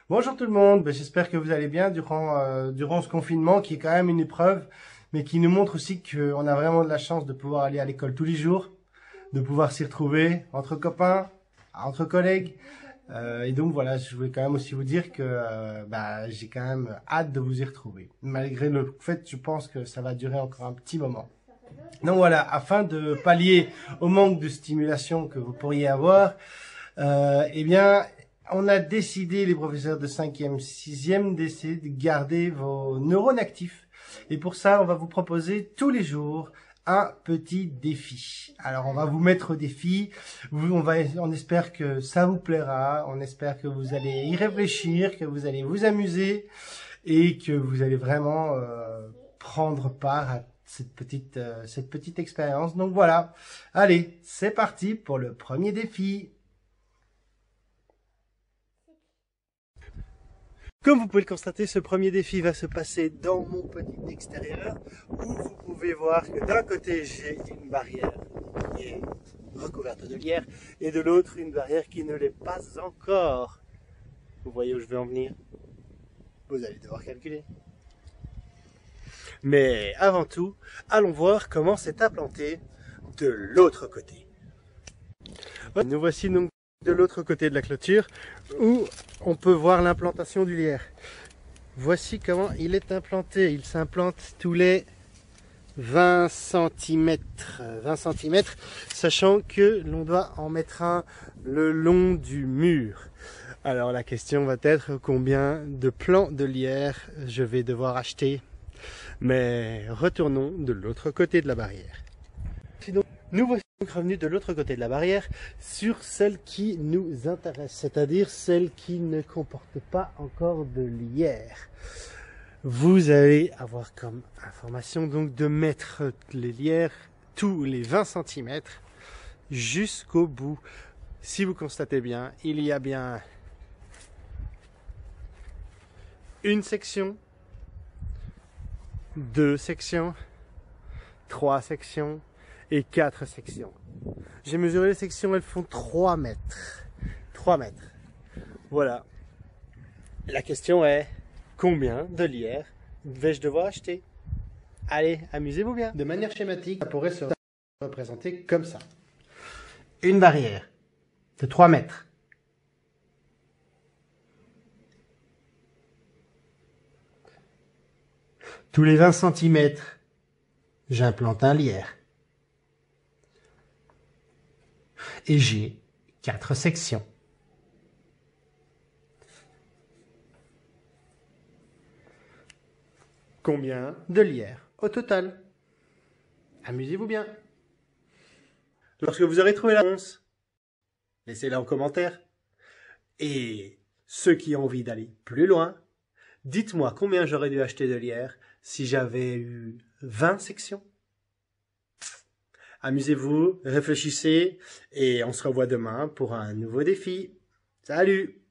Bonjour tout le monde, j'espère que vous allez bien durant ce confinement qui est quand même une épreuve, mais qui nous montre aussi qu'on a vraiment de la chance de pouvoir aller à l'école tous les jours, de pouvoir s'y retrouver entre copains, entre collègues. Et donc voilà, je voulais quand même aussi vous dire que j'ai quand même hâte de vous y retrouver. Malgré le fait, je pense que ça va durer encore un petit moment. Donc voilà, afin de pallier au manque de stimulation que vous pourriez avoir, eh bien, on a décidé, les professeurs de 5e, 6e, d'essayer de garder vos neurones actifs. Et pour ça, on va vous proposer tous les jours un petit défi. Alors, on va vous mettre au défi. On espère que ça vous plaira. On espère que vous allez y réfléchir, que vous allez vous amuser et que vous allez vraiment prendre part à cette petite expérience. Donc voilà. Allez, c'est parti pour le premier défi. Comme vous pouvez le constater, ce premier défi va se passer dans mon petit extérieur où vous pouvez voir que d'un côté j'ai une barrière qui est recouverte de lierre et de l'autre une barrière qui ne l'est pas encore. Vous voyez où je veux en venir? Vous allez devoir calculer. Mais avant tout, allons voir comment c'est implanté de l'autre côté. Nous voici donc de l'autre côté de la clôture où on peut voir l'implantation du lierre. Voici comment il est implanté. Il s'implante tous les 20 cm. 20 cm, sachant que l'on doit en mettre un le long du mur. Alors la question va être combien de plants de lierre je vais devoir acheter. Mais retournons de l'autre côté de la barrière. Nous voici donc revenus de l'autre côté de la barrière sur celle qui nous intéresse, c'est-à-dire celle qui ne comporte pas encore de lierre. Vous allez avoir comme information donc de mettre les lierres tous les 20 cm jusqu'au bout. Si vous constatez bien, il y a bien une section, 2 sections, 3 sections et 4 sections. J'ai mesuré les sections, elles font 3 mètres. 3 mètres. Voilà. La question est, combien de lierre vais-je devoir acheter? Allez, amusez-vous bien. De manière schématique, ça pourrait se représenter comme ça. Une barrière de 3 mètres. Tous les 20 cm, j'implante un lierre. Et j'ai 4 sections. Combien de lierre au total? Amusez-vous bien. Lorsque vous aurez trouvé la réponse, laissez-la en commentaire. Et ceux qui ont envie d'aller plus loin, dites-moi combien j'aurais dû acheter de lierre si j'avais eu 20 sections. Amusez-vous, réfléchissez et on se revoit demain pour un nouveau défi. Salut!